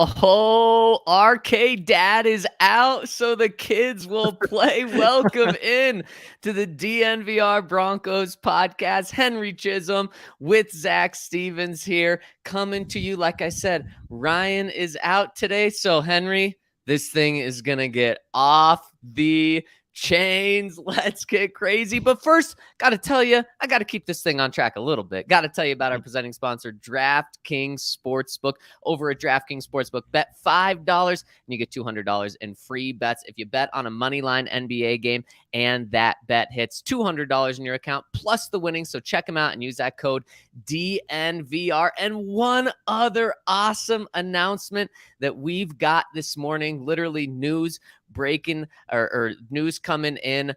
Oh, RK Dad is out, so the kids will play. Welcome in to the DNVR Broncos podcast. Henry Chisholm with Zach Stevens here, coming to you. Like I said, Ryan is out today, so Henry, this thing is going to get off the chains. Let's get crazy. But first, got to tell you, I got to keep this thing on track a little bit. Got to tell you about our presenting sponsor, DraftKings Sportsbook. Over at DraftKings Sportsbook, bet $5 and you get $200 in free bets. If you bet on a moneyline NBA game and that bet hits, $200 in your account plus the winnings. So check them out and use that code DNVR. And one other awesome announcement that we've got this morning, literally news breaking or news coming in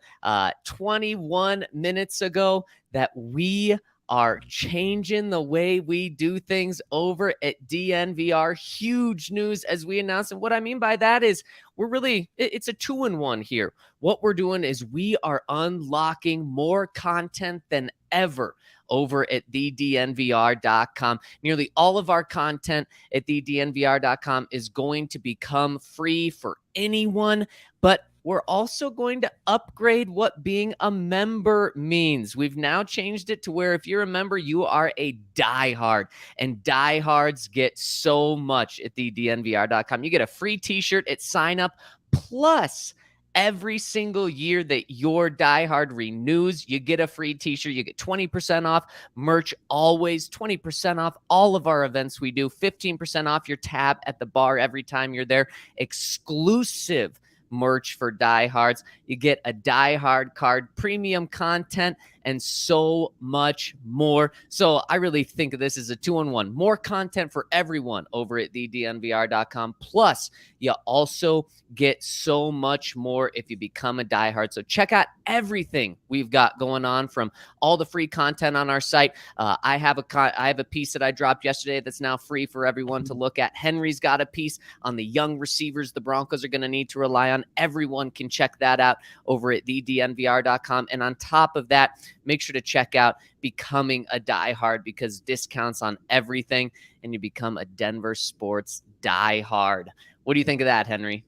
21 minutes ago, that we are changing the way we do things over at DNVR. Huge news as we announced. And what I mean by that is it's a 2-in-1 here. What we're doing is we are unlocking more content than ever over at thednvr.com. Nearly all of our content at thednvr.com is going to become free for anyone, but we're also going to upgrade what being a member means. We've now changed it to where if you're a member, you are a diehard, and diehards get so much at thednvr.com. You get a free t-shirt at sign up, plus every single year that your diehard renews, you get a free t-shirt. You get 20% off merch, always 20% off all of our events we do, 15% off your tab at the bar every time you're there, exclusive merch for diehards. You get a diehard card, premium content, and so much more. So I really think of this as a 2-in-1. More content for everyone over at thednvr.com. Plus, you also get so much more if you become a diehard. So check out everything we've got going on, from all the free content on our site. I have a piece that I dropped yesterday that's now free for everyone to look at. Henry's got a piece on the young receivers the Broncos are going to need to rely on. Everyone can check that out over at thednvr.com. And on top of that, make sure to check out Becoming a Diehard, because discounts on everything, and you become a Denver sports diehard. What do you think of that, Henry?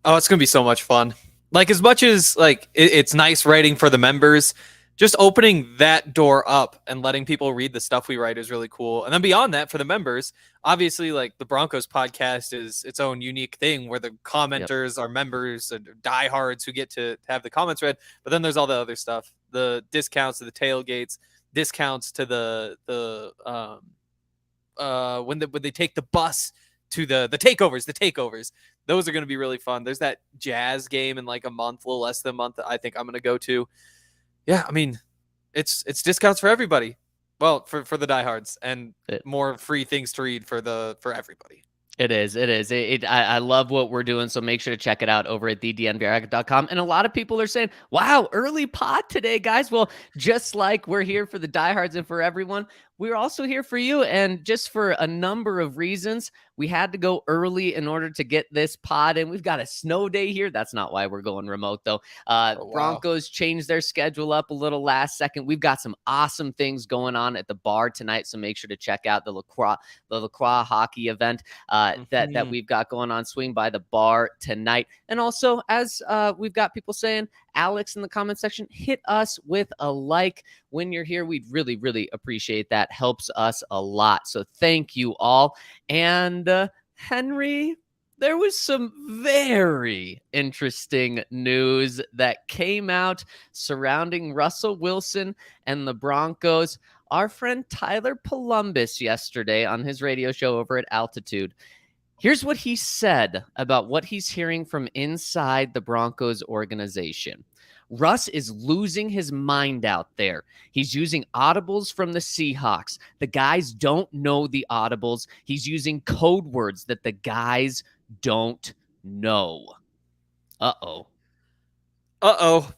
Oh, it's going to be so much fun. Like, as much as it's nice writing for the members, just opening that door up and letting people read the stuff we write is really cool. And then beyond that, for the members, obviously, like, the Broncos podcast is its own unique thing where the commenters are members and diehards who get to have the comments read. But then there's all the other stuff, the discounts to the tailgates, discounts to when they take the bus to the takeovers. Those are going to be really fun. There's that Jazz game in like a month, a little less than a month, I think I'm going to go to. Yeah, I mean, it's discounts for everybody. Well, for the diehards, and more free things to read for everybody. It is. I love what we're doing, so make sure to check it out over at thednvr.com. And a lot of people are saying, wow, early pod today, guys. Well, just like we're here for the diehards and for everyone, we're also here for you. And just for a number of reasons, we had to go early in order to get this pod in. We've got a snow day here. That's not why we're going remote, though. Broncos changed their schedule up a little last second. We've got some awesome things going on at the bar tonight, so make sure to check out the lacrosse hockey event that we've got going on. Swing by the bar tonight. And also, as we've got people saying, Alex in the comment section, hit us with a like when you're here. We'd really, really appreciate that. Helps us a lot. So thank you all. And Henry, there was some very interesting news that came out surrounding Russell Wilson and the Broncos. Our friend Tyler Columbus yesterday on his radio show over at Altitude, here's what he said about what he's hearing from inside the Broncos organization. Russ is losing his mind out there. He's using audibles from the Seahawks. The guys don't know the audibles. He's using code words that the guys don't know. Uh-oh.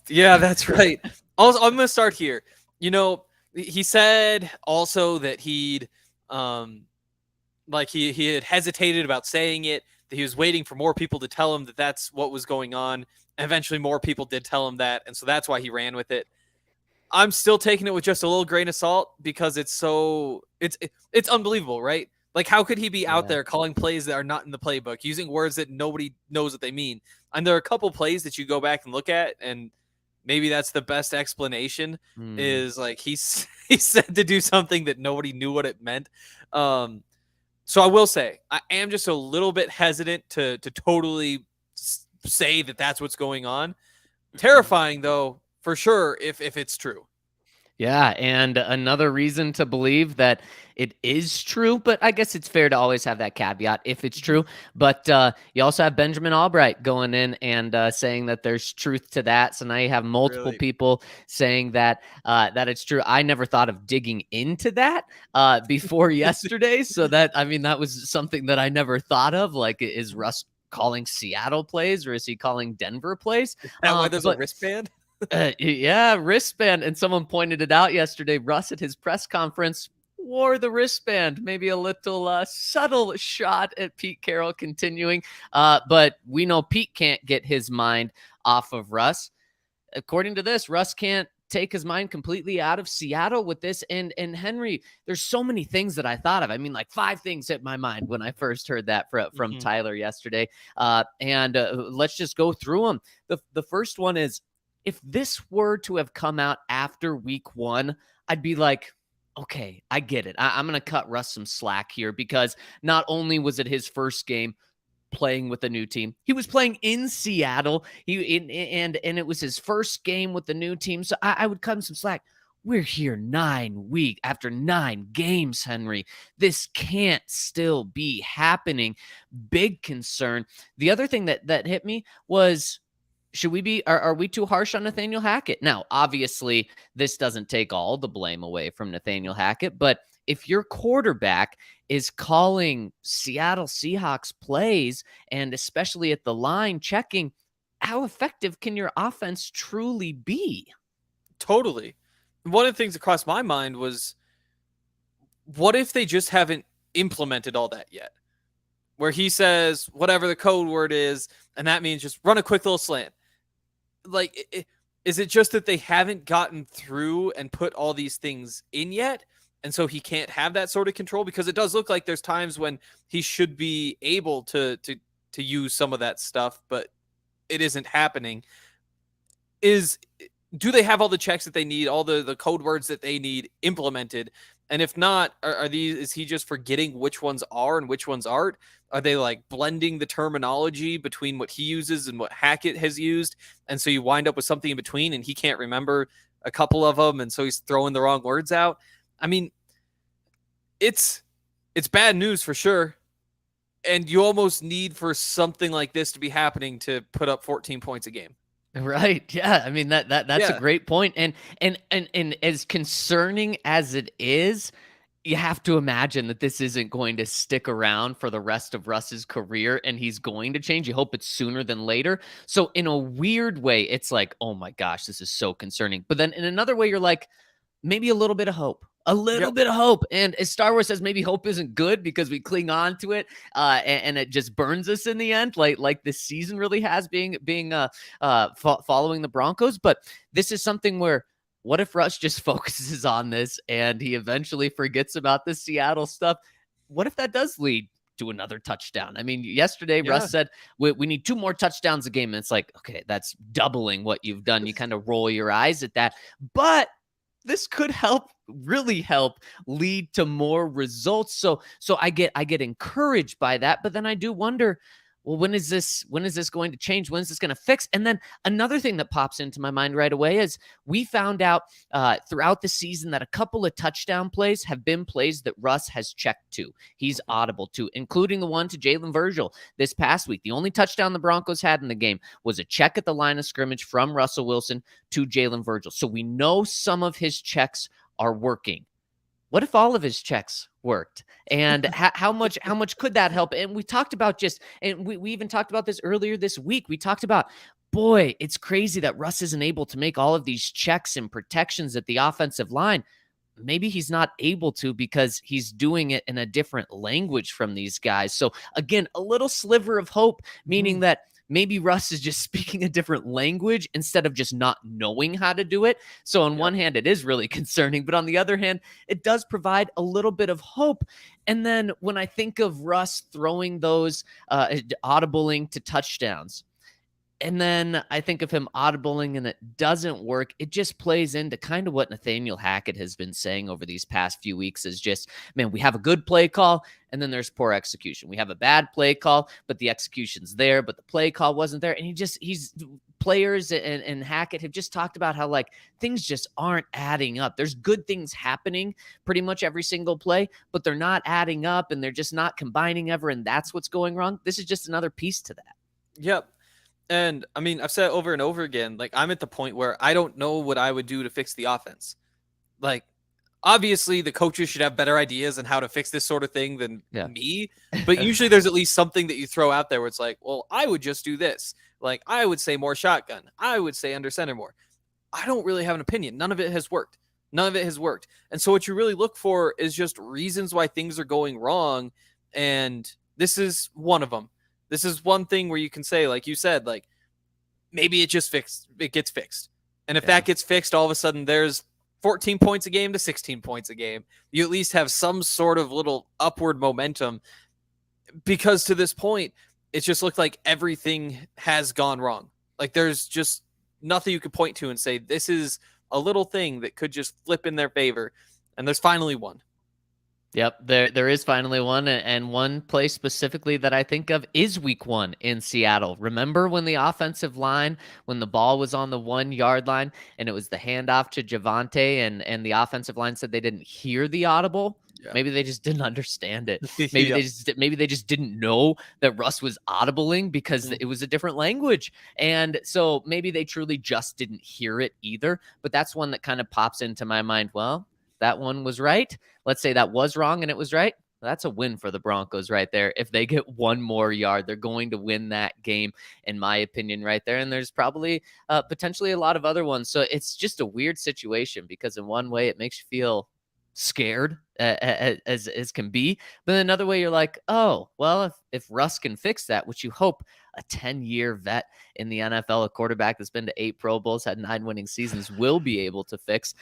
Yeah, that's right. Also, I'm going to start here. You know, he said also that he had hesitated about saying it, that he was waiting for more people to tell him that that's what was going on. And eventually more people did tell him that, and so that's why he ran with it. I'm still taking it with just a little grain of salt, because it's unbelievable, right? Like, how could he be out Yeah. there calling plays that are not in the playbook, using words that nobody knows what they mean? And there are a couple plays that you go back and look at, and maybe that's the best explanation is like he said to do something that nobody knew what it meant. So I will say I am just a little bit hesitant to totally say that that's what's going on. Terrifying though, for sure, if it's true. Yeah, and another reason to believe that it is true, but I guess it's fair to always have that caveat if it's true. But you also have Benjamin Albright going in and saying that there's truth to that. So now you have multiple Really? people saying that that it's true. I never thought of digging into that before yesterday. So that, I mean, that was something that I never thought of. Like, is Russ calling Seattle plays or is he calling Denver plays? Is that why there's a But wristband? yeah, wristband. And someone pointed it out yesterday. Russ at his press conference wore the wristband. Maybe a little subtle shot at Pete Carroll continuing. But we know Pete can't get his mind off of Russ. According to this, Russ can't take his mind completely out of Seattle with this. And Henry, there's so many things that I thought of. I mean, like 5 things hit my mind when I first heard that from Tyler yesterday. And let's just go through them. The first one is, if this were to have come out after week 1, I'd be like, okay, I get it. I'm going to cut Russ some slack here because not only was it his first game playing with a new team, he was playing in Seattle. And it was his first game with the new team. So I would cut him some slack. We're here 9 weeks after 9 games, Henry. This can't still be happening. Big concern. The other thing that hit me was, are we too harsh on Nathaniel Hackett? Now, obviously, this doesn't take all the blame away from Nathaniel Hackett, but if your quarterback is calling Seattle Seahawks plays, and especially at the line checking, how effective can your offense truly be? Totally. One of the things that crossed my mind was, what if they just haven't implemented all that yet? Where he says whatever the code word is, and that means just run a quick little slant. Like, is it just that they haven't gotten through and put all these things in yet? And so he can't have that sort of control, because it does look like there's times when he should be able to use some of that stuff, but it isn't happening. Do they have all the checks that they need, all the code words that they need implemented? And if not, is he just forgetting which ones are and which ones aren't? Are they like blending the terminology between what he uses and what Hackett has used? And so you wind up with something in between and he can't remember a couple of them. And so he's throwing the wrong words out. I mean, it's bad news for sure. And you almost need for something like this to be happening to put up 14 points a game. Right. Yeah. I mean, that's a great point. And as concerning as it is, you have to imagine that this isn't going to stick around for the rest of Russ's career, and he's going to change. You hope it's sooner than later. So in a weird way, it's like, oh my gosh, this is so concerning. But then in another way, you're like, maybe a little bit of hope. A little bit of hope. And as Star Wars says, maybe hope isn't good because we cling on to it and it just burns us in the end, like this season really has being following the Broncos. But this is something where, what if Russ just focuses on this and he eventually forgets about the Seattle stuff? What if that does lead to another touchdown? I mean, yesterday Russ said we need 2 more touchdowns a game. And it's like, okay, that's doubling what you've done. You kind of roll your eyes at that. But this could really help lead to more results. So I get encouraged by that, but then I do wonder, well, when is this going to change? When is this going to fix? And then another thing that pops into my mind right away is we found out throughout the season that a couple of touchdown plays have been plays that Russ has checked to. He's audible to, including the one to Jalen Virgil this past week. The only touchdown the Broncos had in the game was a check at the line of scrimmage from Russell Wilson to Jalen Virgil. So we know some of his checks are working. What if all of his checks worked? And how much could that help? And we talked about we even talked about this earlier this week. We talked about, boy, it's crazy that Russ isn't able to make all of these checks and protections at the offensive line. Maybe he's not able to because he's doing it in a different language from these guys. So again, a little sliver of hope, meaning that maybe Russ is just speaking a different language instead of just not knowing how to do it. So on one hand, it is really concerning, but on the other hand, it does provide a little bit of hope. And then when I think of Russ throwing those audibling to touchdowns, and then I think of him audibling and it doesn't work. It just plays into kind of what Nathaniel Hackett has been saying over these past few weeks is just, man, we have a good play call and then there's poor execution. We have a bad play call, but the execution's there, but the play call wasn't there. And he's players and Hackett have just talked about how like things just aren't adding up. There's good things happening pretty much every single play, but they're not adding up and they're just not combining ever. And that's what's going wrong. This is just another piece to that. Yep. And I mean, I've said it over and over again, like I'm at the point where I don't know what I would do to fix the offense. Like, obviously the coaches should have better ideas on how to fix this sort of thing than me. But usually there's at least something that you throw out there where it's like, well, I would just do this. Like I would say more shotgun. I would say under center more. I don't really have an opinion. None of it has worked. And so what you really look for is just reasons why things are going wrong. And this is one of them. This is one thing where you can say, like you said, like maybe it gets fixed. And if that gets fixed, all of a sudden there's 14 points a game to 16 points a game. You at least have some sort of little upward momentum, because to this point, it's just looked like everything has gone wrong. Like there's just nothing you could point to and say, this is a little thing that could just flip in their favor. And there's finally one. Yep, there is finally one, and one place specifically that I think of is week 1 in Seattle. Remember when the offensive line, when the ball was on the 1 yard line and it was the handoff to Javonte and the offensive line said they didn't hear the audible? Yeah. Maybe they just didn't understand it. Maybe they just didn't know that Russ was audibling because it was a different language. And so maybe they truly just didn't hear it either. But that's one that kind of pops into my mind. Well, that one was right. Let's say that was wrong and it was right. That's a win for the Broncos right there. If they get 1 more yard, they're going to win that game, in my opinion, right there. And there's probably potentially a lot of other ones. So it's just a weird situation because in one way it makes you feel scared as can be, but another way you're like, oh well, if Russ can fix that, which you hope a 10-year vet in the NFL, a quarterback that's been to 8 Pro Bowls, had 9 winning seasons, will be able to fix.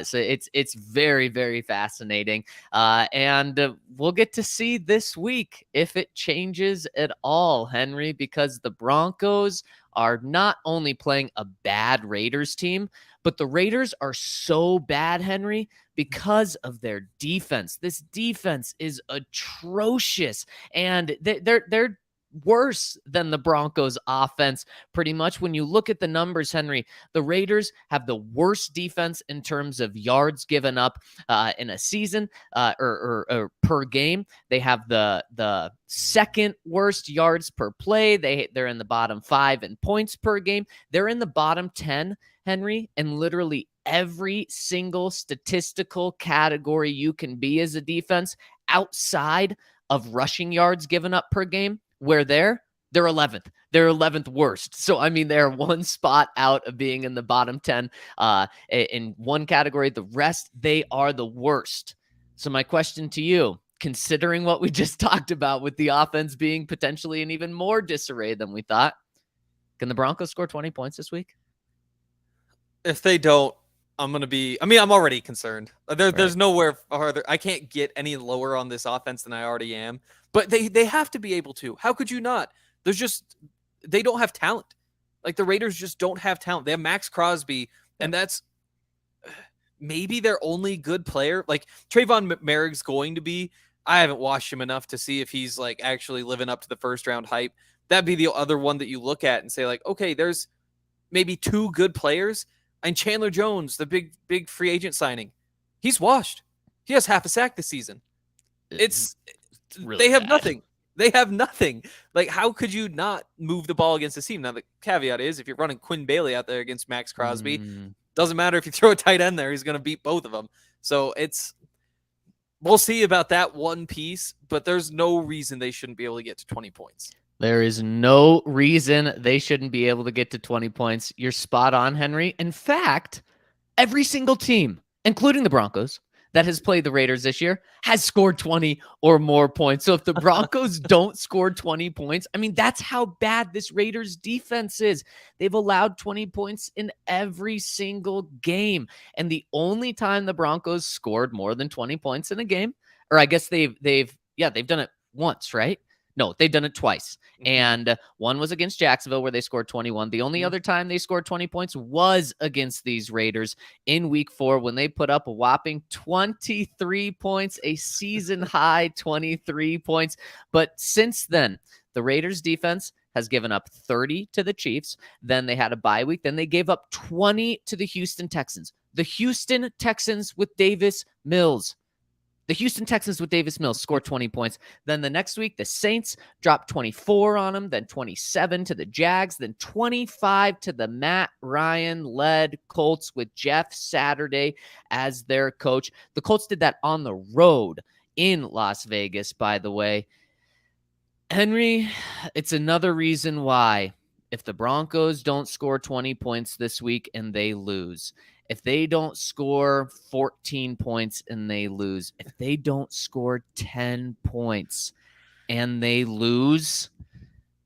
So it's very, very fascinating, and we'll get to see this week if it changes at all, Henry, because the Broncos are not only playing a bad Raiders team, but the Raiders are so bad, Henry, because of their defense. This defense is atrocious, and they're worse than the Broncos offense pretty much. When you look at the numbers, Henry, the Raiders have the worst defense in terms of yards given up in a season or per game. They have the second worst yards per play. They're in the bottom 5 in points per game. They're in the bottom 10, Henry, and literally every single statistical category you can be as a defense outside of rushing yards given up per game, where they're 11th. They're 11th worst. So, I mean, they're 1 spot out of being in the bottom 10 in one category. The rest, they are the worst. So my question to you, considering what we just talked about with the offense being potentially in even more disarray than we thought, can the Broncos score 20 points this week? If they don't, I'm already concerned. There's nowhere farther. I can't get any lower on this offense than I already am. But they have to be able to. How could you not? They don't have talent. Like the Raiders just don't have talent. They have Max Crosby, and that's maybe their only good player. Like Trayvon Merrick's going to be. I haven't watched him enough to see if he's like actually living up to the first round hype. That'd be the other one that you look at and say like, okay, there's maybe 2 good players. And Chandler Jones, the big free agent signing, he's washed. He has half a sack this season. It's really they have bad. Nothing. They have nothing. Like, how could you not move the ball against this team? Now, the caveat is if you're running Quinn Bailey out there against Max Crosby, doesn't matter if you throw a tight end there, he's going to beat both of them. So we'll see about that one piece, but there's no reason they shouldn't be able to get to 20 points. There is no reason they shouldn't be able to get to 20 points. You're spot on, Henry. In fact, every single team, including the Broncos, that has played the Raiders this year has scored 20 or more points. So if the Broncos don't score 20 points, I mean, that's how bad this Raiders defense is. They've allowed 20 points in every single game. And the only time the Broncos scored more than 20 points in a game, or I guess they've done it once, right? No, they've done it twice. And one was against Jacksonville where they scored 21. The only other time they scored 20 points was against these Raiders in week 4 when they put up a whopping 23 points, a season high 23 points. But since then, the Raiders defense has given up 30 to the Chiefs. Then they had a bye week. Then they gave up 20 to the Houston Texans. The Houston Texans with Davis Mills. The Houston Texans with Davis Mills scored 20 points. Then the next week, the Saints dropped 24 on them, then 27 to the Jags, then 25 to the Matt Ryan-led Colts with Jeff Saturday as their coach. The Colts did that on the road in Las Vegas, by the way. Henry, it's another reason why if the Broncos don't score 20 points this week and they lose, if they don't score 14 points and they lose, if they don't score 10 points and they lose,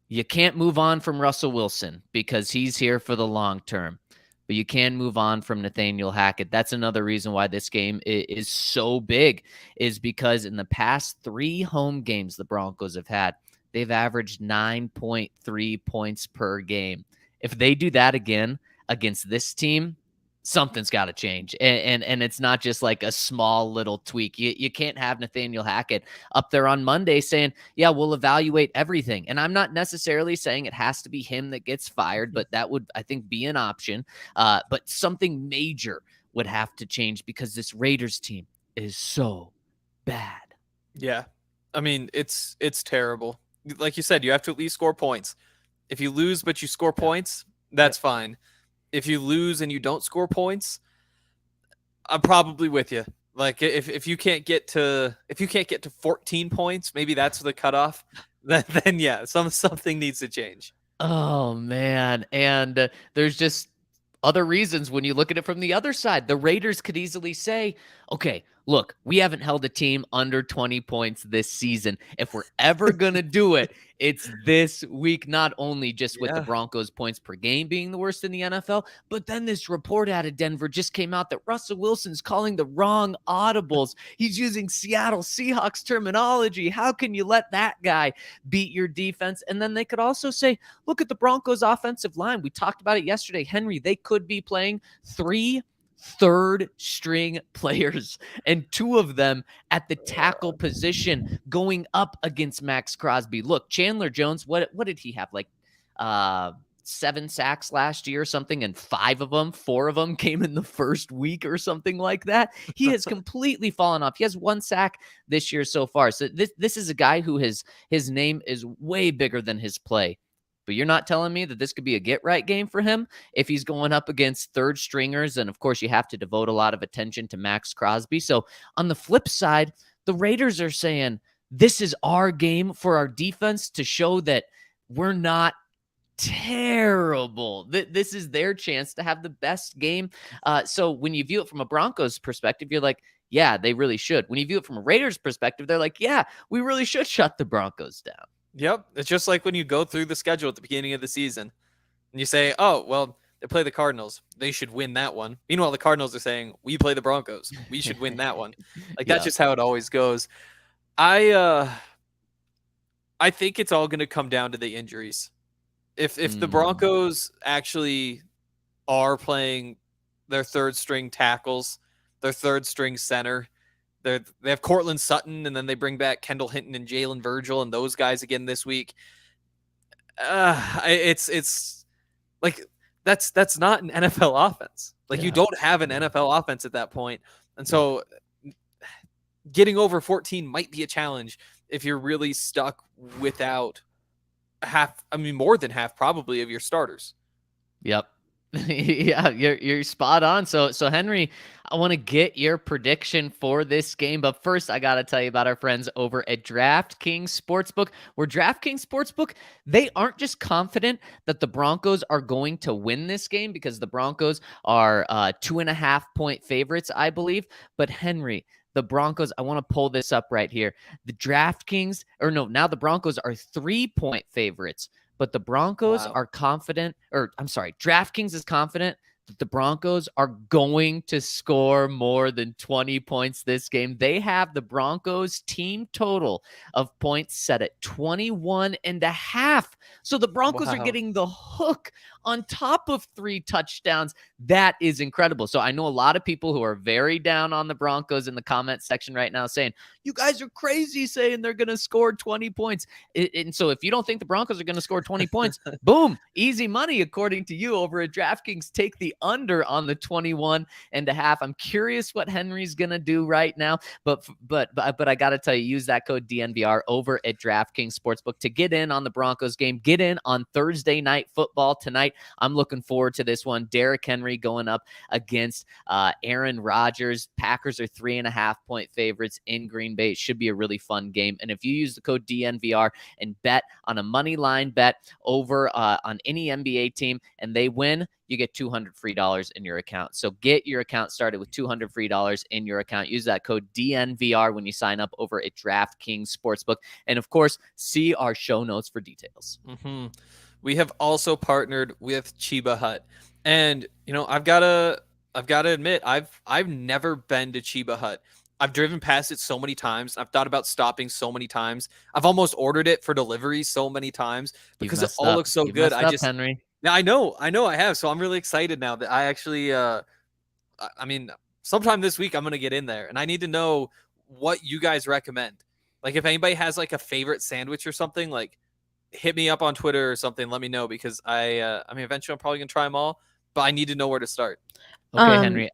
you can't move on from Russell Wilson because he's here for the long term. But you can move on from Nathaniel Hackett. That's another reason why this game is so big, is because in the past 3 home games the Broncos have had, they've averaged 9.3 points per game. If they do that again against this team, something's got to change. And it's not just like a small little tweak. You can't have Nathaniel Hackett up there on Monday saying, yeah, we'll evaluate everything. And I'm not necessarily saying it has to be him that gets fired, but that would, I think, be an option. But something major would have to change because this Raiders team is so bad. Yeah. I mean, it's terrible. Like you said, you have to at least score points. If you lose but you score points, that's fine. If you lose and you don't score points, I'm probably with you. Like if you can't get to 14 points, maybe that's the cutoff. Then yeah, something needs to change. Oh man, and there's just other reasons when you look at it from the other side. The Raiders could easily say, okay, look, we haven't held a team under 20 points this season. If we're ever going to do it, it's this week, not only just with the Broncos points per game being the worst in the NFL, but then this report out of Denver just came out that Russell Wilson's calling the wrong audibles. He's using Seattle Seahawks terminology. How can you let that guy beat your defense? And then they could also say, look at the Broncos offensive line. We talked about it yesterday. Henry, they could be playing 3 third-string players, and 2 of them at the tackle position going up against Max Crosby. Look, Chandler Jones, what did he have? Like 7 sacks last year or something, and 4 of them came in the first week or something like that. He has completely fallen off. He has 1 sack this year so far. So this is a guy who his name is way bigger than his play. But you're not telling me that this could be a get-right game for him if he's going up against third stringers. And, of course, you have to devote a lot of attention to Max Crosby. So, on the flip side, the Raiders are saying this is our game for our defense to show that we're not terrible. This is their chance to have the best game. So, when you view it from a Broncos perspective, you're like, yeah, they really should. When you view it from a Raiders perspective, they're like, yeah, we really should shut the Broncos down. Yep. It's just like when you go through the schedule at the beginning of the season and you say, oh, well, they play the Cardinals. They should win that one. Meanwhile, the Cardinals are saying, we play the Broncos. We should win that one. Like, that's just how it always goes. I think it's all going to come down to the injuries. If the Broncos actually are playing their third string tackles, their third string center, they have Cortland Sutton, and then they bring back Kendall Hinton and Jalen Virgil and those guys again this week. It's like that's not an NFL offense. Like, you don't have an NFL offense at that point. And so getting over 14 might be a challenge if you're really stuck without more than half probably of your starters. Yep. Yeah, you're spot on. So Henry, I want to get your prediction for this game, but first I got to tell you about our friends over at DraftKings Sportsbook. Where DraftKings Sportsbook, they aren't just confident that the Broncos are going to win this game because the Broncos are 2.5 point favorites, I believe. But Henry, the Broncos, I want to pull this up right here. The DraftKings, or no, now the Broncos are 3-point favorites, but the Broncos Wow. are confident, or I'm sorry, DraftKings is confident that the Broncos are going to score more than 20 points this game. They have the Broncos team total of points set at 21.5. So the Broncos are Wow. getting the hook on top of 3 touchdowns. That is incredible. So I know a lot of people who are very down on the Broncos in the comment section right now saying, you guys are crazy saying they're going to score 20 points. And so if you don't think the Broncos are going to score 20 points, boom, easy money according to you over at DraftKings. Take the under on the 21.5. I'm curious what Henry's going to do right now, but I got to tell you, use that code DNVR over at DraftKings Sportsbook to get in on the Broncos game. Get in on Thursday night football tonight. I'm looking forward to this one. Derrick Henry going up against Aaron Rodgers. Packers are 3.5-point favorites in Green Bay. It should be a really fun game. And if you use the code DNVR and bet on a money line bet over on any NBA team and they win, you get $200 free in your account. So get your account started with $200 free in your account. Use that code DNVR when you sign up over at DraftKings Sportsbook. And of course, see our show notes for details. Mm-hmm. We have also partnered with Chiba Hut. And, you know, I've got to admit, I've never been to Chiba Hut. I've driven past it so many times. I've thought about stopping so many times. I've almost ordered it for delivery so many times because it all looks so good. Henry. Yeah, I know I have. So I'm really excited now that I actually, I mean, sometime this week I'm going to get in there and I need to know what you guys recommend. Like if anybody has like a favorite sandwich or something, like hit me up on Twitter or something. Let me know because I mean, eventually I'm probably going to try them all, but I need to know where to start. Okay, Henry.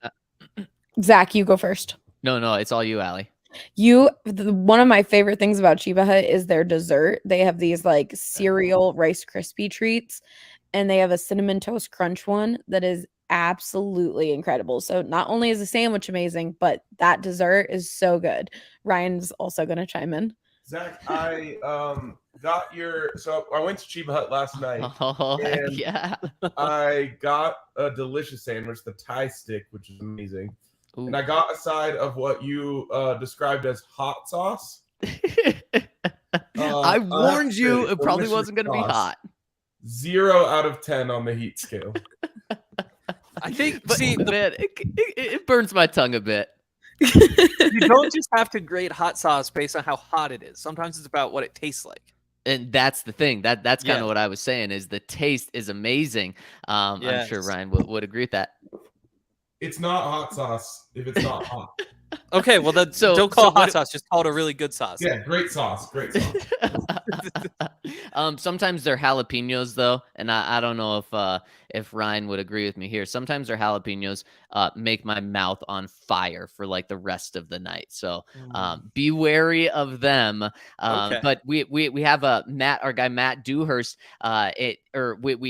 Zach, you go first. No, it's all you, Allie. One of my favorite things about Chiba Hut is their dessert. They have these like cereal Rice Krispie treats, and they have a cinnamon toast crunch one that is absolutely incredible. So not only is the sandwich amazing, but that dessert is so good. Ryan's also going to chime in. Zach, I so I went to Chiba Hut last night. Oh, heck yeah. I got a delicious sandwich, the Thai stick, which is amazing. Ooh. And I got a side of what you described as hot sauce. I warned you it probably wasn't going to be hot. 0 out of 10 on the heat scale. I think, but see, man, it burns my tongue a bit. You don't just have to grade hot sauce based on how hot it is. Sometimes it's about what it tastes like. And that's the thing. That's kind of what I was saying is the taste is amazing. Yes. I'm sure Ryan would agree with that. It's not hot sauce if it's not hot. Okay, well then don't call it hot sauce. Just call it a really good sauce. Yeah, great sauce. Great sauce. Sometimes they're jalapenos though, and I don't know if Ryan would agree with me here. Sometimes their jalapenos make my mouth on fire for like the rest of the night. So be wary of them. Okay. But we have our guy Matt Dewhurst.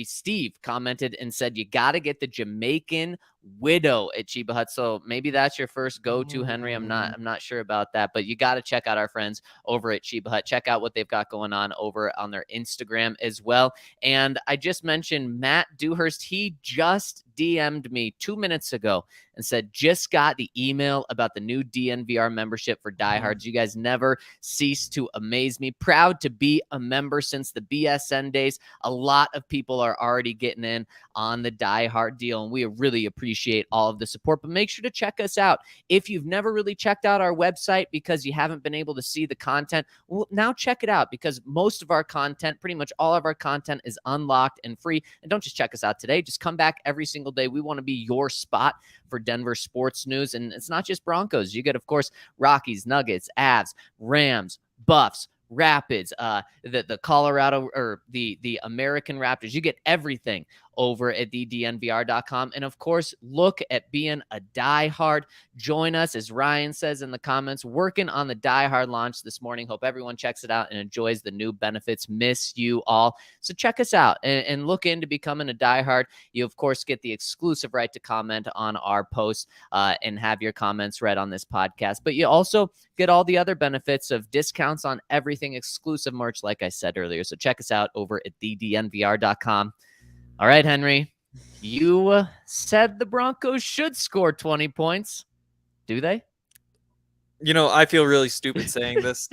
Steve commented and said you got to get the Jamaican Widow at Chiba Hut. So maybe that's your first go-to, Henry. I'm not sure about that, but you got to check out our friends over at Chiba Hut. Check out what they've got going on over on their Instagram as well. And I just mentioned Matt Dewhurst. He just DM'd me 2 minutes ago and said, just got the email about the new DNVR membership for diehards. You guys never cease to amaze me. Proud to be a member since the BSN days. A lot of people are already getting in on the diehard deal, and we really appreciate all of the support. But make sure to check us out. If you've never really checked out our website because you haven't been able to see the content, well, now check it out because most of our content, pretty much all of our content is unlocked and free. And don't just check us out today. Just come back every single day. We want to be your spot for Denver sports news. And it's not just Broncos. You get, of course, Rockies, Nuggets, Avs, Rams, Buffs, Rapids, the Colorado or the American Raptors. You get everything over at thednvr.com. And of course, look at being a diehard. Join us, as Ryan says in the comments, working on the diehard launch this morning. Hope everyone checks it out and enjoys the new benefits. Miss you all. So check us out and look into becoming a diehard. You, of course, get the exclusive right to comment on our posts and have your comments read on this podcast. But you also get all the other benefits of discounts on everything, exclusive merch, like I said earlier. So check us out over at thednvr.com. All right, Henry, you said the Broncos should score 20 points. Do they? I feel really stupid saying this.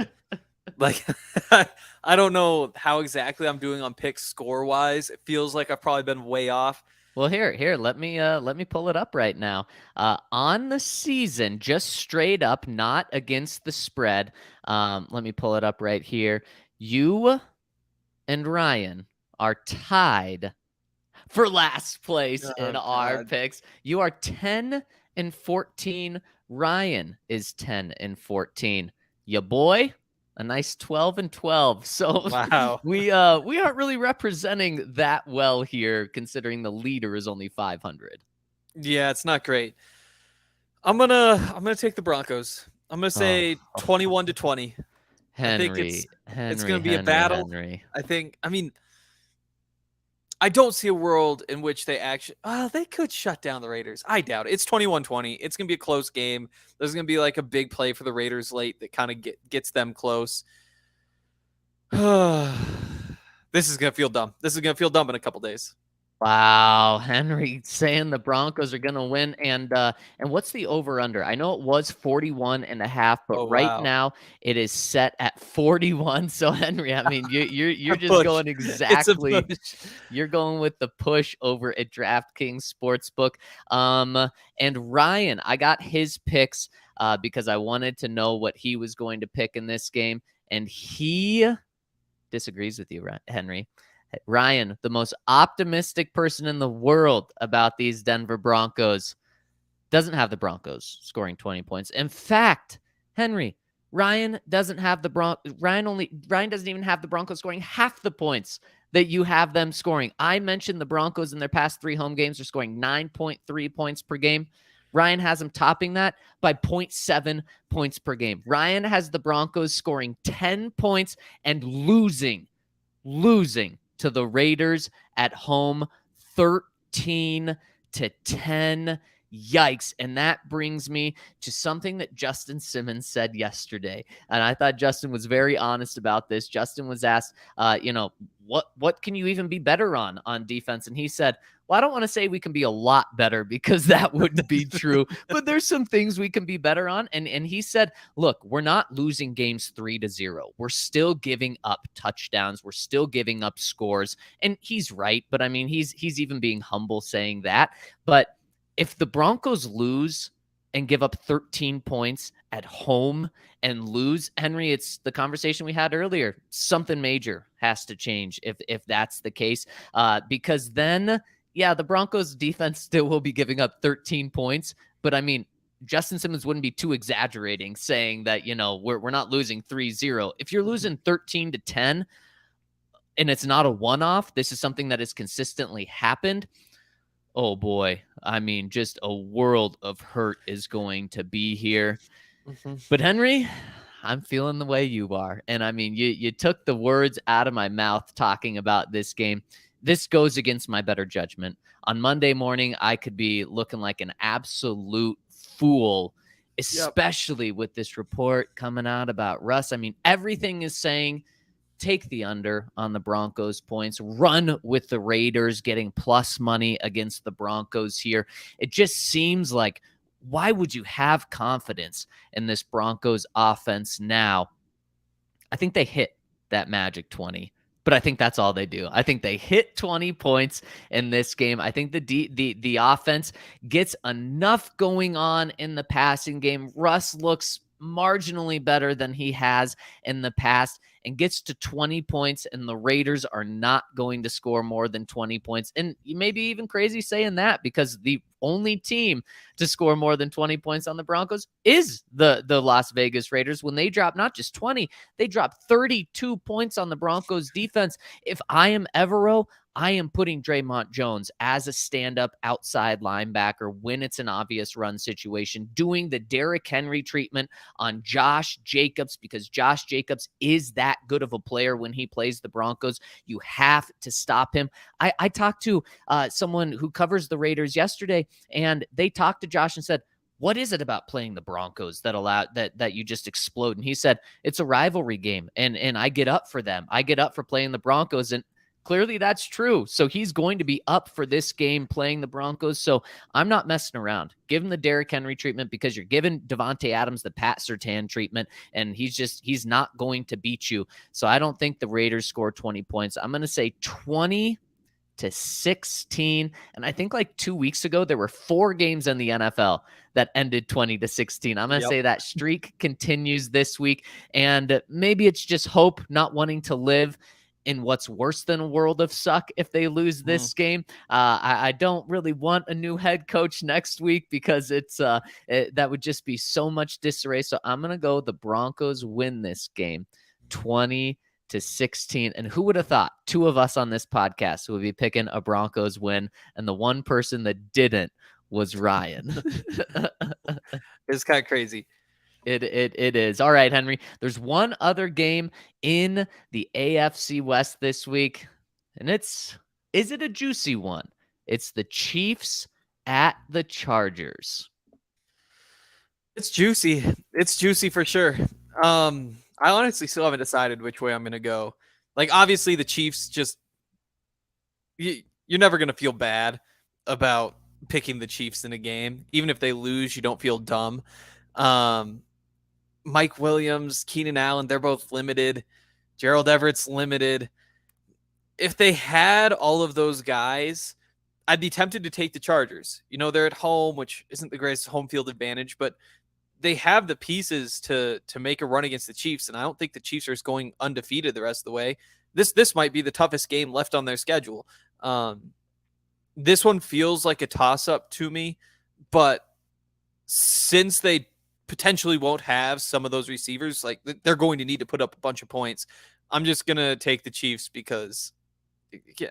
Like, I don't know how exactly I'm doing on picks score wise. It feels like I've probably been way off. Well, here, let me pull it up right now. On the season, just straight up, not against the spread. Let me pull it up right here. You and Ryan are tied for last place in our picks. You are 10-14. Ryan is 10-14. Your boy, a nice 12-12. So Wow. we aren't really representing that well here, considering the leader is only 500. Yeah, it's not great. I'm gonna take the Broncos. I'm gonna say 21-20. I think it's gonna be a battle. I mean, I don't see a world in which they actually. Oh, they could shut down the Raiders. I doubt it. It's 21-20. It's gonna be a close game. There's gonna be like a big play for the Raiders late that kind of gets them close. This is gonna feel dumb. This is gonna feel dumb in a couple days. Wow, Henry saying the Broncos are going to win. And what's the over under? I know it was 41.5, but right now it is set at 41. So Henry, I mean, you're just going exactly. You're going with the push over at DraftKings Sportsbook. And Ryan, I got his picks because I wanted to know what he was going to pick in this game, and he disagrees with you, Henry. Ryan, the most optimistic person in the world about these Denver Broncos, doesn't have the Broncos scoring 20 points. In fact, Henry, Ryan doesn't have the Ryan doesn't even have the Broncos scoring half the points that you have them scoring. I mentioned the Broncos in their past 3 home games are scoring 9.3 points per game. Ryan has them topping that by 0.7 points per game. Ryan has the Broncos scoring 10 points and losing to the Raiders at home 13-10. Yikes. And that brings me to something that Justin Simmons said yesterday. And I thought Justin was very honest about this. Justin was asked, what can you even be better on defense? And he said, well, I don't want to say we can be a lot better because that wouldn't be true, but there's some things we can be better on. And he said, look, we're not losing games 3-0. We're still giving up touchdowns. We're still giving up scores. And he's right. But I mean, he's even being humble saying that. But if the Broncos lose and give up 13 points at home and lose, Henry, it's the conversation we had earlier. Something major has to change if that's the case, because then, yeah, the Broncos defense still will be giving up 13 points. But I mean, Justin Simmons wouldn't be too exaggerating saying that, we're not losing 3-0. If you're losing 13-10 and it's not a one-off, this is something that has consistently happened. Oh boy. I mean, just a world of hurt is going to be here. Mm-hmm. But Henry, I'm feeling the way you are. And I mean, you took the words out of my mouth talking about this game. This goes against my better judgment. On Monday morning, I could be looking like an absolute fool, especially with this report coming out about Russ. I mean, everything is saying take the under on the Broncos points, run with the Raiders getting plus money against the Broncos here. It just seems like, why would you have confidence in this Broncos offense now? I think they hit that magic 20, but I think that's all they do. I think they hit 20 points in this game. I think the offense gets enough going on in the passing game. Russ looks marginally better than he has in the past and gets to 20 points, and the Raiders are not going to score more than 20 points. And you may be even crazy saying that because the only team to score more than 20 points on the Broncos is the Las Vegas Raiders. When they drop not just 20, they drop 32 points on the Broncos defense. If I am Evero, I am putting Draymond Jones as a stand-up outside linebacker when it's an obvious run situation, doing the Derrick Henry treatment on Josh Jacobs because Josh Jacobs is that good of a player when he plays the Broncos. You have to stop him. I talked to someone who covers the Raiders yesterday, and they talked to Josh and said, what is it about playing the Broncos that you just explode? And he said, it's a rivalry game, and I get up for them. I get up for playing the Broncos, and clearly that's true. So he's going to be up for this game playing the Broncos. So I'm not messing around. Give him the Derrick Henry treatment because you're giving Devontae Adams the Pat Surtain treatment, and he's not going to beat you. So I don't think the Raiders score 20 points. I'm going to say 20-16. And I think like 2 weeks ago, there were 4 games in the NFL that ended 20-16. I'm going to say that streak continues this week. And maybe it's just hope, not wanting to live in what's worse than a world of suck if they lose this game. I don't really want a new head coach next week because that would just be so much disarray. So I'm going to go the Broncos win this game 20-16. And who would have thought 2 of us on this podcast would be picking a Broncos win, and the one person that didn't was Ryan. It's kind of crazy. It is. All right, Henry. There's one other game in the AFC West this week, and is it a juicy one? It's the Chiefs at the Chargers. It's juicy. It's juicy for sure. I honestly still haven't decided which way I'm going to go. Like, obviously, the Chiefs you're never going to feel bad about picking the Chiefs in a game. Even if they lose, you don't feel dumb. Mike Williams, Keenan Allen, they're both limited. Gerald Everett's limited. If they had all of those guys, I'd be tempted to take the Chargers. They're at home, which isn't the greatest home field advantage, but they have the pieces to make a run against the Chiefs, and I don't think the Chiefs are going undefeated the rest of the way. This might be the toughest game left on their schedule. This one feels like a toss-up to me, but since they potentially won't have some of those receivers, like they're going to need to put up a bunch of points, I'm just gonna take the Chiefs because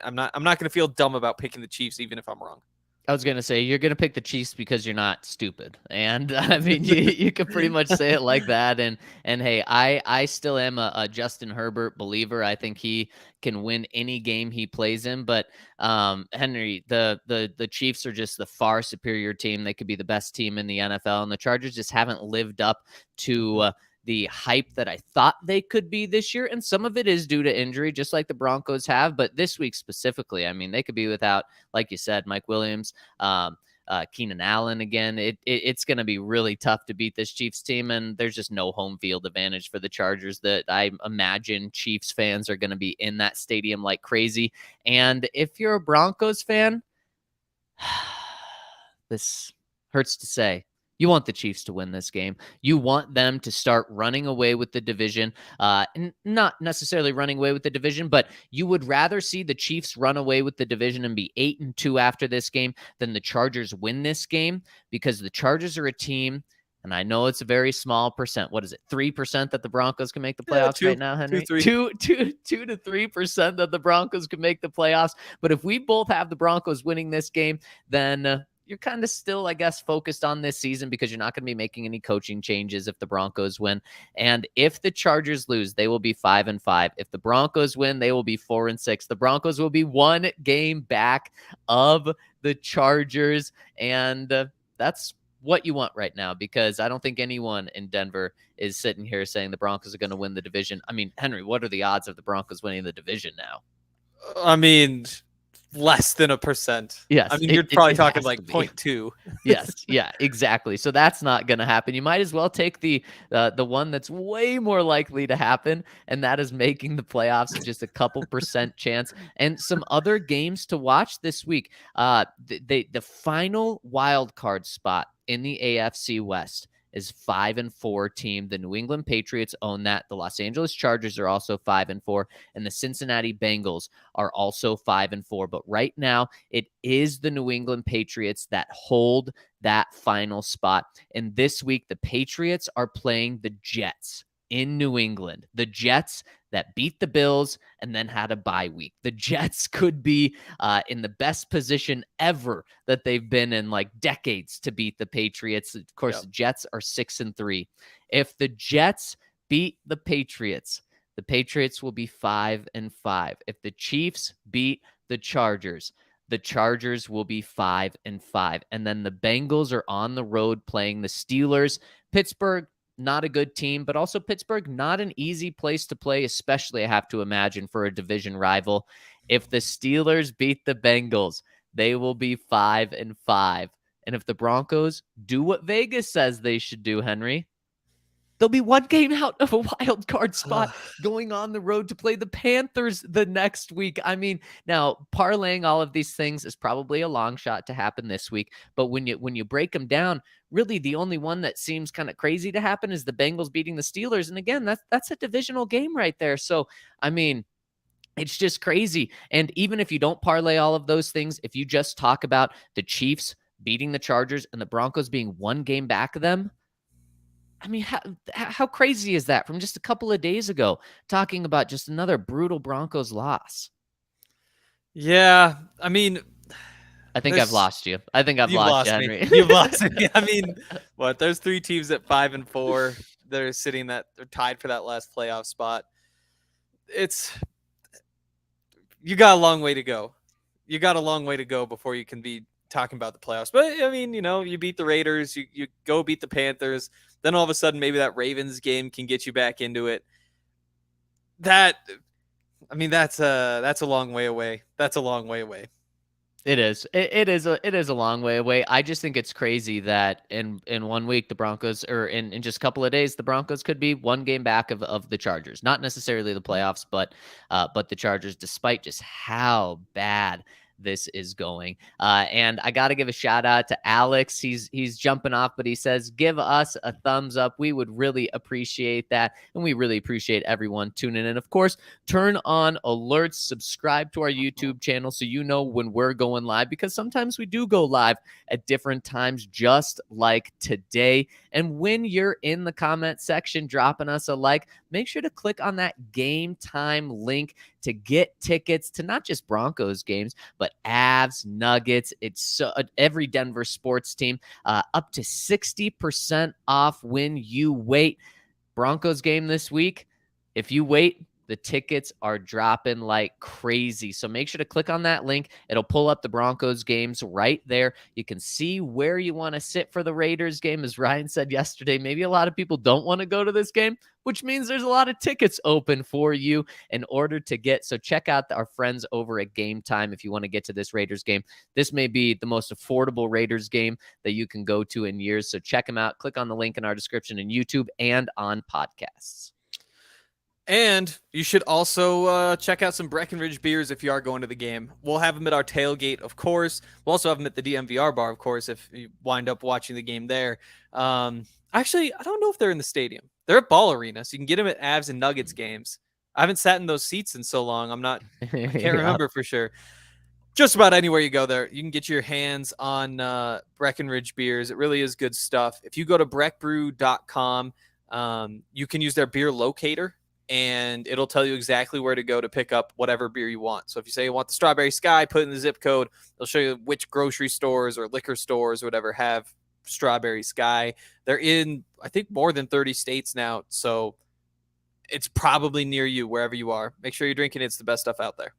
I'm not gonna feel dumb about picking the Chiefs even if I'm wrong. I was going to say, you're going to pick the Chiefs because you're not stupid. And I mean, you could pretty much say it like that. And hey, I still am a Justin Herbert believer. I think he can win any game he plays in. But Henry, the Chiefs are just the far superior team. They could be the best team in the NFL. And the Chargers just haven't lived up to the hype that I thought they could be this year. And some of it is due to injury, just like the Broncos have. But this week specifically, I mean, they could be without, like you said, Mike Williams, Keenan Allen again. It's going to be really tough to beat this Chiefs team. And there's just no home field advantage for the Chargers that I imagine Chiefs fans are going to be in that stadium like crazy. And if you're a Broncos fan, this hurts to say, you want the Chiefs to win this game. You want them to start running away with the division. Not necessarily running away with the division, but you would rather see the Chiefs run away with the division and be 8-2 after this game than the Chargers win this game, because the Chargers are a team, and I know it's a very small percent. What is it? 3% that the Broncos can make the playoffs right now, Henry? 2 to 3% that the Broncos can make the playoffs. But if we both have the Broncos winning this game, then you're kind of still, I guess, focused on this season because you're not going to be making any coaching changes if the Broncos win. And if the Chargers lose, they will be 5-5. If the Broncos win, they will be 4-6. The Broncos will be 1 game back of the Chargers. And that's what you want right now, because I don't think anyone in Denver is sitting here saying the Broncos are going to win the division. I mean, Henry, what are the odds of the Broncos winning the division now? I mean, less than 1%. Yes. I mean, you're probably talking like 0.2. Yes. Yeah, exactly. So that's not going to happen. You might as well take the one that's way more likely to happen, and that is making the playoffs just a couple percent chance. And some other games to watch this week. The final wild card spot in the AFC West is 5-4 team. The New England Patriots own that. The Los Angeles Chargers are also 5-4, and the Cincinnati Bengals are also 5-4. But right now, it is the New England Patriots that hold that final spot. And this week, the Patriots are playing the Jets in New England. The Jets that beat the Bills and then had a bye week. The Jets could be in the best position ever that they've been in like decades to beat the Patriots. Of course, The Jets are 6-3. If the Jets beat the Patriots will be 5-5. If the Chiefs beat the Chargers will be 5-5. And then the Bengals are on the road playing the Steelers. Pittsburgh, not a good team, but also Pittsburgh, not an easy place to play, especially I have to imagine for a division rival. If the Steelers beat the Bengals, they will be 5-5. And if the Broncos do what Vegas says they should do, Henry, they'll be one game out of a wild card spot going on the road to play the Panthers the next week. I mean, now parlaying all of these things is probably a long shot to happen this week, but when you break them down, really the only one that seems kind of crazy to happen is the Bengals beating the Steelers. And again, that's a divisional game right there. So, I mean, it's just crazy. And even if you don't parlay all of those things, if you just talk about the Chiefs beating the Chargers and the Broncos being one game back of them, I mean, how crazy is that from just a couple of days ago, talking about just another brutal Broncos loss? Yeah, I mean, I think I've lost you. I think I've you've lost you, lost me. Henry. You've lost me. I mean, what? There's 3 teams at 5-4. They're tied for that last playoff spot. You got a long way to go. You got a long way to go before you can be talking about the playoffs. But I mean, you beat the Raiders, you go beat the Panthers, then all of a sudden maybe that Ravens game can get you back into it. That's a long way away. That's a long way away. It is. It is a long way away. I just think it's crazy that in 1 week the Broncos, or in just a couple of days, the Broncos could be one game back of the Chargers. Not necessarily the playoffs, but the Chargers, despite just how bad this is going. And I got to give a shout out to Alex. He's jumping off, but he says, give us a thumbs up. We would really appreciate that. And we really appreciate everyone tuning in. Of course, turn on alerts, subscribe to our YouTube channel so you know when we're going live, because sometimes we do go live at different times, just like today. And when you're in the comment section dropping us a like, make sure to click on that game time link to get tickets to not just Broncos games, but Avs, Nuggets. It's every Denver sports team, up to 60% off when you wait. Broncos game this week. If you wait, the tickets are dropping like crazy. So make sure to click on that link. It'll pull up the Broncos games right there. You can see where you want to sit for the Raiders game. As Ryan said yesterday, maybe a lot of people don't want to go to this game, which means there's a lot of tickets open for you in order to get. So check out our friends over at Game Time if you want to get to this Raiders game. This may be the most affordable Raiders game that you can go to in years. So check them out. Click on the link in our description in YouTube and on podcasts. And you should also check out some Breckenridge beers if you are going to the game. We'll have them at our tailgate, of course. We'll also have them at the DMVR bar, of course, if you wind up watching the game there. Actually, I don't know if they're in the stadium. They're at Ball Arena, so you can get them at Avs and Nuggets games. I haven't sat in those seats in so long. I can't remember for sure. Just about anywhere you go there, you can get your hands on Breckenridge beers. It really is good stuff. If you go to breckbrew.com, you can use their beer locator, and it'll tell you exactly where to go to pick up whatever beer you want. So if you say you want the Strawberry Sky, put in the zip code. They'll show you which grocery stores or liquor stores or whatever have Strawberry Sky. They're in, I think, more than 30 states now, so it's probably near you wherever you are. Make sure you're drinking it. It's the best stuff out there.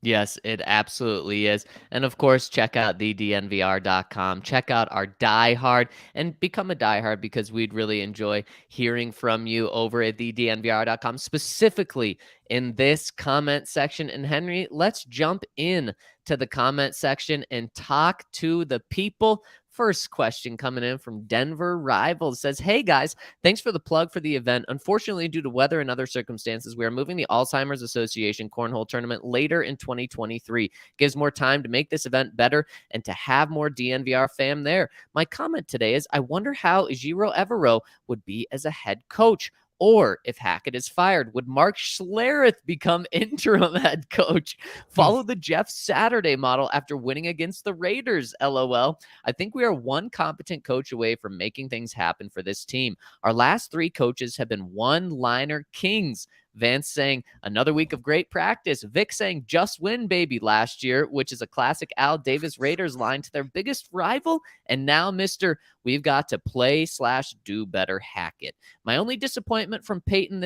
Yes, it absolutely is. And of course, check out thednvr.com. Check out our diehard and become a diehard, because we'd really enjoy hearing from you over at thednvr.com, specifically in this comment section. And Henry, let's jump in to the comment section and talk to the people. First question coming in from Denver Rivals says, hey guys, thanks for the plug for the event. Unfortunately, due to weather and other circumstances, we are moving the Alzheimer's Association Cornhole Tournament later in 2023. Gives more time to make this event better and to have more DNVR fam there. My comment today is, I wonder how Ejiro Evero would be as a head coach. Or if Hackett is fired, would Mark Schlereth become interim head coach? Follow the Jeff Saturday model after winning against the Raiders, LOL. I think we are one competent coach away from making things happen for this team. Our last 3 coaches have been one-liner kings. Vance saying, another week of great practice. Vic saying, just win, baby, last year, which is a classic Al Davis Raiders line to their biggest rival. And now, Mr. We've got to play/do better Hackett. My only disappointment from Peyton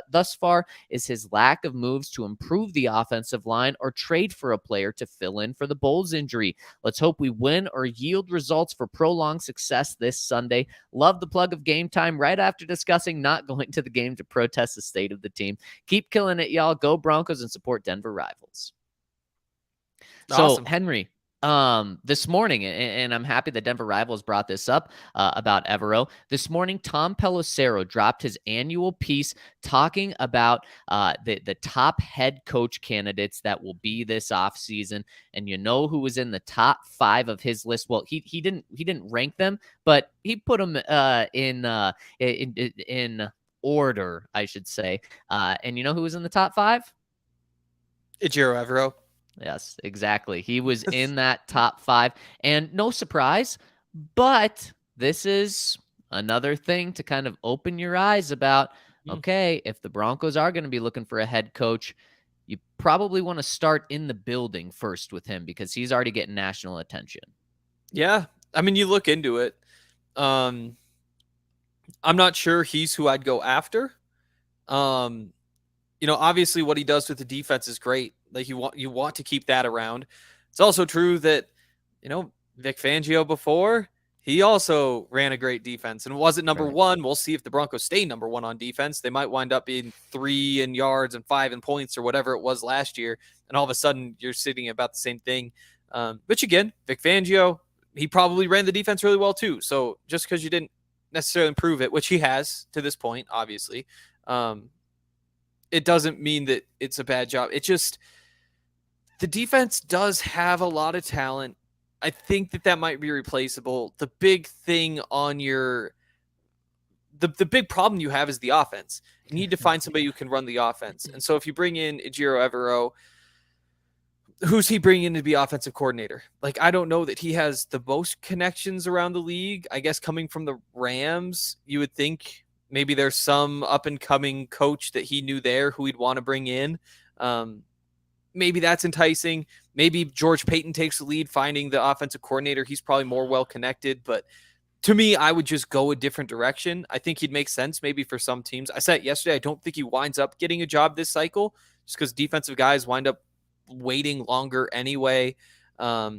thus far is his lack of moves to improve the offensive line or trade for a player to fill in for the Bulls injury. Let's hope we win or yield results for prolonged success this Sunday. Love the plug of Game Time right after discussing not going to the game to protest the state of the team. Keep killing it, y'all. Go Broncos and support Denver Rivals. So Awesome. Henry, this morning, and I'm happy that Denver Rivals brought this up about Evero. This morning, Tom Pelissero dropped his annual piece talking about the top head coach candidates that will be this offseason. And you know who was in the top 5 of his list? Well, he didn't rank them, but he put them in order, I should say. And you know who was in the top 5? Ejiro Evero. Yes, exactly. He was in that top 5, and no surprise, but this is another thing to kind of open your eyes about. Okay, if the Broncos are going to be looking for a head coach, you probably want to start in the building first with him because he's already getting national attention. Yeah, I mean, you look into it. I'm not sure he's who I'd go after. Obviously what he does with the defense is great. Like you want to keep that around. It's also true that, Vic Fangio before, he also ran a great defense and wasn't number one. We'll see if the Broncos stay number one on defense. They might wind up being 3 in yards and 5 in points or whatever it was last year. And all of a sudden you're sitting about the same thing. Which again, Vic Fangio, he probably ran the defense really well too. So just because you didn't necessarily improve it, which he has to this point, obviously, it doesn't mean that it's a bad job. It just, the defense does have a lot of talent. I think that might be replaceable. The big thing on the big problem you have is the offense. You need to find somebody who can run the offense. And so if you bring in Ejiro Evero, who's he bringing in to be offensive coordinator? Like, I don't know that he has the most connections around the league. I guess coming from the Rams, you would think maybe there's some up-and-coming coach that he knew there who he'd want to bring in. Maybe that's enticing. Maybe George Payton takes the lead finding the offensive coordinator. He's probably more well-connected. But to me, I would just go a different direction. I think he'd make sense maybe for some teams. I said it yesterday, I don't think he winds up getting a job this cycle just because defensive guys wind up waiting longer anyway. But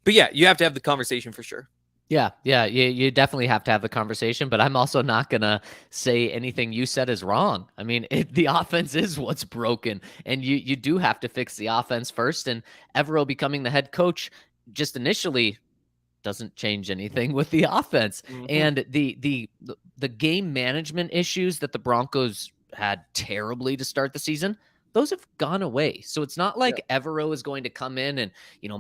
yeah, you have to have the conversation for sure. Yeah, you definitely have to have the conversation, but I'm also not going to say anything you said is wrong. I mean, the offense is what's broken, and you do have to fix the offense first, and Evero becoming the head coach just initially doesn't change anything with the offense. Mm-hmm. And the game management issues that the Broncos had terribly to start the season, those have gone away. So it's not like Evero is going to come in and,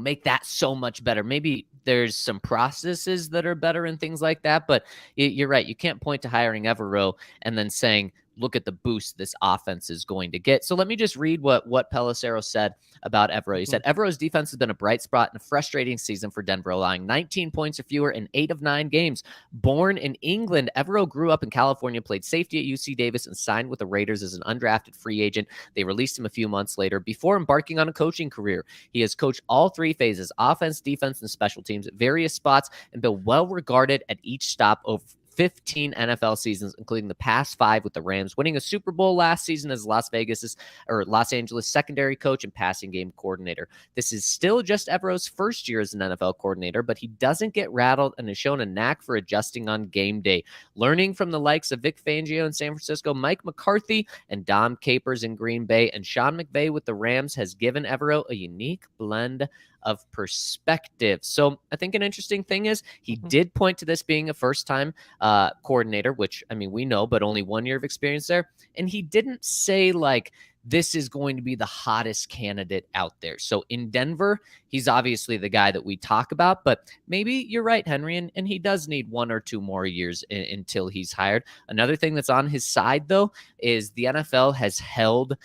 make that so much better. Maybe there's some processes that are better and things like that, but you're right. You can't point to hiring Evero and then saying, look at the boost this offense is going to get. So let me just read what Pelissero said about Evero. He said, Evero's defense has been a bright spot in a frustrating season for Denver, allowing 19 points or fewer in 8 of 9 games. Born in England, Evero grew up in California, played safety at UC Davis, and signed with the Raiders as an undrafted free agent. They released him a few months later before embarking on a coaching career. He has coached all 3 phases, offense, defense, and special teams at various spots, and been well regarded at each stop over 15 NFL seasons, including the past 5 with the Rams, winning a Super Bowl last season as Los Angeles secondary coach and passing game coordinator. This is still just Evero's first year as an NFL coordinator, but he doesn't get rattled and has shown a knack for adjusting on game day. Learning from the likes of Vic Fangio in San Francisco, Mike McCarthy and Dom Capers in Green Bay, and Sean McVay with the Rams has given Evero a unique blend of perspective. So I think an interesting thing is he did point to this being a first-time coordinator, which, I mean, we know, but only 1 year of experience there. And he didn't say, like, this is going to be the hottest candidate out there. So in Denver, he's obviously the guy that we talk about, but maybe you're right, Henry, and he does need 1 or 2 more years until he's hired. Another thing that's on his side, though, is the NFL has held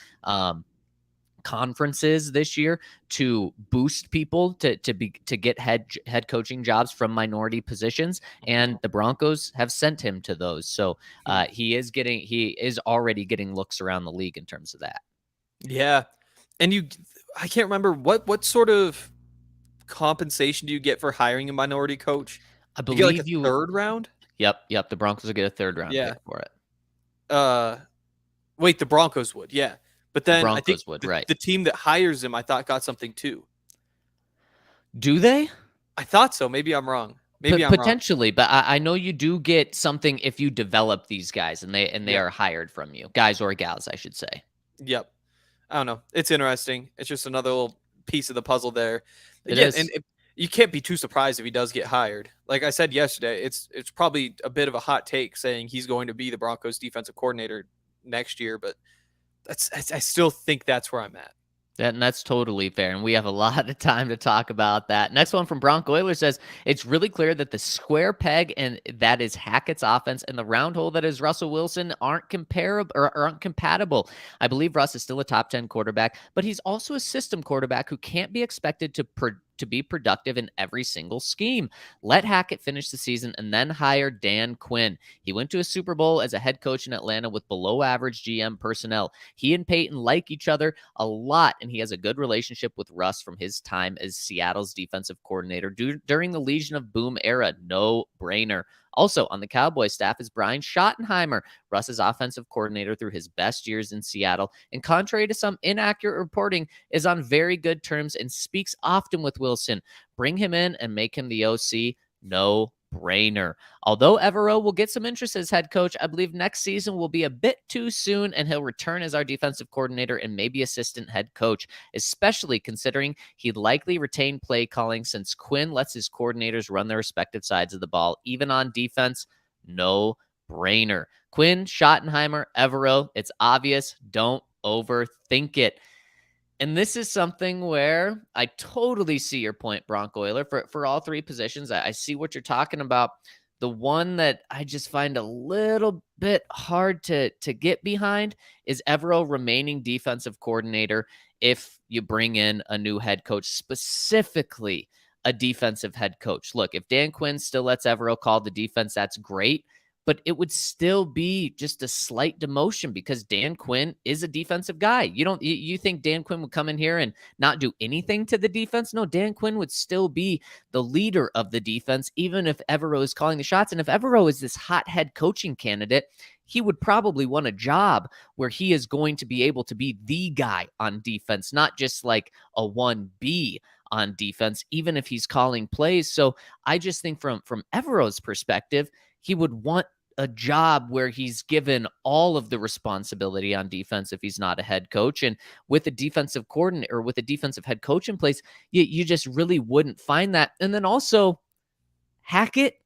conferences this year to boost people to get head coaching jobs from minority positions, and the Broncos have sent him to those. So he is already getting looks around the league in terms of that. Yeah, and I can't remember what sort of compensation do you get for hiring a minority coach? I believe you get like a 3rd round. Yep. The Broncos will get a 3rd round pick for it. Wait, the Broncos would, yeah. But then I think right. The team that hires him, I thought, got something too. Do they? I thought so. Maybe I'm wrong. Potentially, but I know you do get something if you develop these guys and they are hired from you, guys or gals, I should say. Yep. I don't know. It's interesting. It's just another little piece of the puzzle there. It Again, is. and you can't be too surprised if he does get hired. Like I said yesterday, it's probably a bit of a hot take saying he's going to be the Broncos defensive coordinator next year, but I still think that's where I'm at. And that's totally fair. And we have a lot of time to talk about that. Next one from Bronco Oilers says, it's really clear that the square peg and that is Hackett's offense and the round hole that is Russell Wilson aren't comparable or aren't compatible. I believe Russ is still a top 10 quarterback, but he's also a system quarterback who can't be expected to be productive in every single scheme. Let Hackett finish the season and then hire Dan Quinn. He went to a Super Bowl as a head coach in Atlanta with below average GM personnel. He and Peyton like each other a lot, and he has a good relationship with Russ from his time as Seattle's defensive coordinator during the Legion of Boom era. No brainer. Also on the Cowboys staff is Brian Schottenheimer, Russ's offensive coordinator through his best years in Seattle, and contrary to some inaccurate reporting, is on very good terms and speaks often with Wilson. Bring him in and make him the OC. No brainer. Although Evero will get some interest as head coach, I believe next season will be a bit too soon, and he'll return as our defensive coordinator and maybe assistant head coach, especially considering he'd likely retain play calling since Quinn lets his coordinators run their respective sides of the ball, even on defense. No brainer. Quinn, Schottenheimer, Evero, it's obvious. Don't overthink it. And this is something where I totally see your point, Bronco Oiler, for all three positions. I see what you're talking about. The one that I just find a little bit hard to get behind is Evero remaining defensive coordinator if you bring in a new head coach, specifically a defensive head coach. Look, if Dan Quinn still lets Evero call the defense, that's great. But it would still be just a slight demotion because Dan Quinn is a defensive guy. You think Dan Quinn would come in here and not do anything to the defense? No, Dan Quinn would still be the leader of the defense, even if Evero is calling the shots. And if Evero is this hot head coaching candidate, he would probably want a job where he is going to be able to be the guy on defense, not just like a 1B on defense, even if he's calling plays. So I just think from Evero's perspective, he would want a job where he's given all of the responsibility on defense if he's not a head coach. And with a defensive coordinator or with a defensive head coach in place, you just really wouldn't find that. And then also, Hackett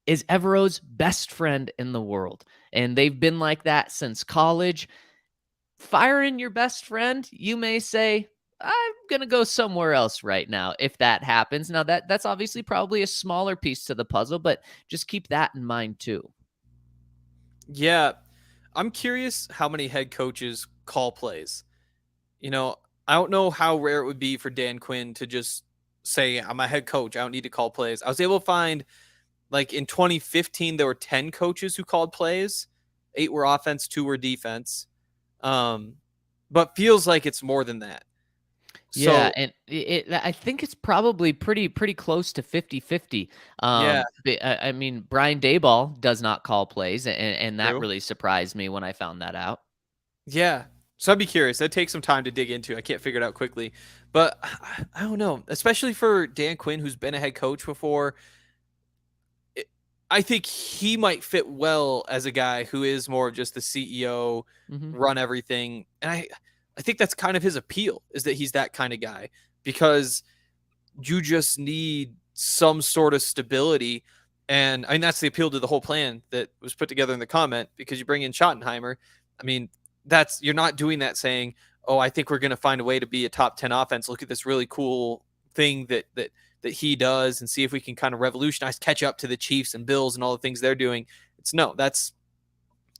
is Evero's best friend in the world. And they've been like that since college. Firing your best friend, you may say, I'm going to go somewhere else right now if that happens. Now, that's obviously probably a smaller piece to the puzzle, but just keep that in mind too. Yeah, I'm curious how many head coaches call plays. I don't know how rare it would be for Dan Quinn to just say, I'm a head coach, I don't need to call plays. I was able to find, like in 2015, there were 10 coaches who called plays. 8 were offense, 2 were defense. But feels like it's more than that. Yeah, and I think it's probably pretty close to 50-50. Yeah. I mean, Brian Daboll does not call plays, and that True. really surprised me when I found that out. Yeah. So I'd be curious. That'd take some time to dig into. I can't figure it out quickly. But I don't know, especially for Dan Quinn, who's been a head coach before. I think he might fit well as a guy who is more of just the CEO, run everything. And I think that's kind of his appeal, is that he's that kind of guy, because you just need some sort of stability. And I mean, that's the appeal to the whole plan that was put together in the comment, because you bring in Schottenheimer. I mean, you're not doing that saying, oh, I think we're going to find a way to be a top 10 offense. Look at this really cool thing that he does, and see if we can kind of revolutionize, catch up to the Chiefs and Bills and all the things they're doing. That's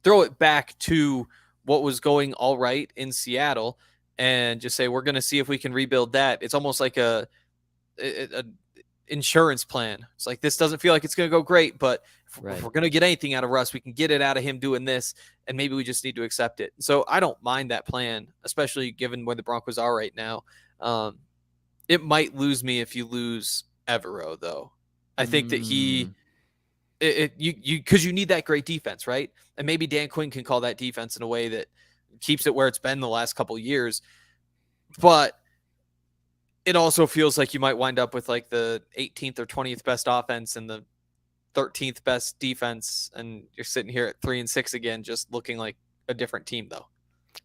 throw it back to what was going all right in Seattle and just say, we're going to see if we can rebuild that. It's almost like a insurance plan. It's like, this doesn't feel like it's going to go great, but if we're going to get anything out of Russ, we can get it out of him doing this, and maybe we just need to accept it. So I don't mind that plan, especially given where the Broncos are right now. It might lose me if you lose Evero, though. I think that because you need that great defense, right? And maybe Dan Quinn can call that defense in a way that keeps it where it's been the last couple of years. But it also feels like you might wind up with like the 18th or 20th best offense and the 13th best defense, and you're sitting here at 3-6 again, just looking like a different team, though.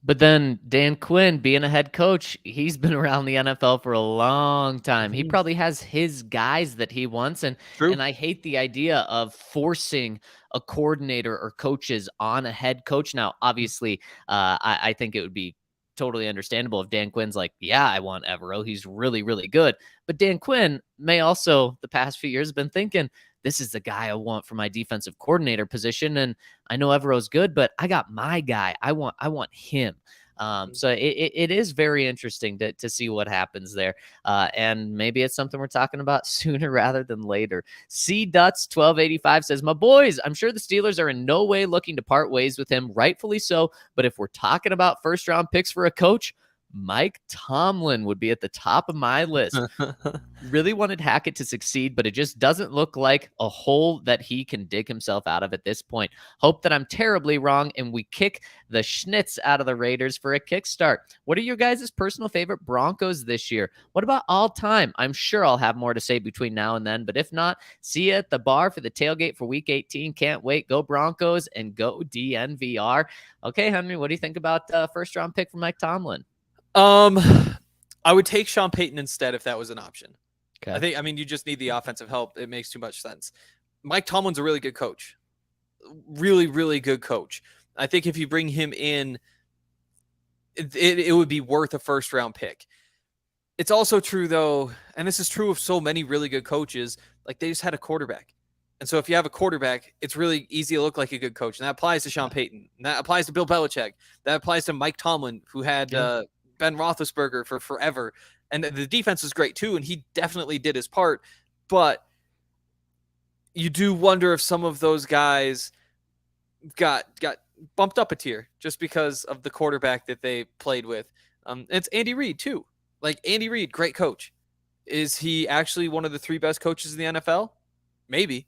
But then Dan Quinn, being a head coach, he's been around the NFL for a long time. He probably has his guys that he wants, and True. I hate the idea of forcing a coordinator or coaches on a head coach. Now, obviously, I think it would be totally understandable if Dan Quinn's like, yeah, I want Evero. He's really, really good. But Dan Quinn may also, the past few years, been thinking, this is the guy I want for my defensive coordinator position. And I know Evero's good, but I got my guy. I want him. So it is very interesting to see what happens there. And maybe it's something we're talking about sooner rather than later. C Duts 1285 says, my boys, I'm sure the Steelers are in no way looking to part ways with him, rightfully so. But if we're talking about first round picks for a coach, Mike Tomlin would be at the top of my list. Really wanted Hackett to succeed, but it just doesn't look like a hole that he can dig himself out of at this point. Hope that I'm terribly wrong and we kick the schnitz out of the Raiders for a kickstart. What are your guys' personal favorite Broncos this year? What about all time? I'm sure I'll have more to say between now and then, but if not, see you at the bar for the tailgate for week 18. Can't wait. Go Broncos and go DNVR. Okay, Henry, what do you think about first round pick for Mike Tomlin? I would take Sean Payton instead if that was an option. Okay. I mean, you just need the offensive help. It makes too much sense. Mike Tomlin's a really good coach. Really, really good coach. I think if you bring him in, it would be worth a first round pick. It's also true, though, and this is true of so many really good coaches, like they just had a quarterback. And so if you have a quarterback, it's really easy to look like a good coach. And that applies to Sean Payton. And that applies to Bill Belichick. That applies to Mike Tomlin, who had Ben Roethlisberger for forever. And the defense was great too, and he definitely did his part. But you do wonder if some of those guys got bumped up a tier just because of the quarterback that they played with. It's Andy Reid too. Like Andy Reid, great coach. Is he actually one of the 3 best coaches in the NFL? Maybe.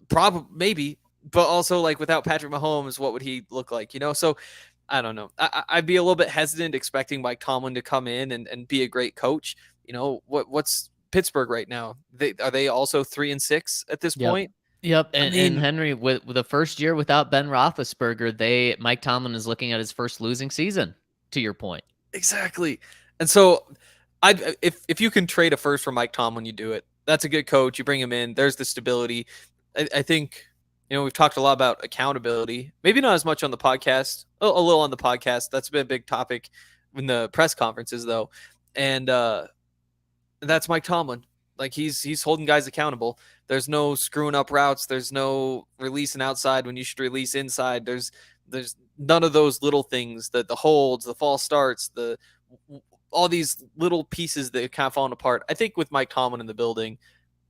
Probably, maybe. But also, like, without Patrick Mahomes, what would he look like? So I don't know. I'd be a little bit hesitant expecting Mike Tomlin to come in and be a great coach. What's Pittsburgh right now? Are they also 3-6 at this point? Yep. And Henry, with the first year without Ben Roethlisberger, Mike Tomlin is looking at his first losing season, to your point. Exactly. And so if you can trade a first for Mike Tomlin, you do it. That's a good coach. You bring him in. There's the stability. I think, we've talked a lot about accountability. Maybe not as much on the podcast. A little on the podcast. That's been a big topic in the press conferences, though. And that's Mike Tomlin. Like, he's holding guys accountable. There's no screwing up routes. There's no releasing outside when you should release inside. There's none of those little things, the holds, the false starts, all these little pieces that are kind of falling apart. I think with Mike Tomlin in the building,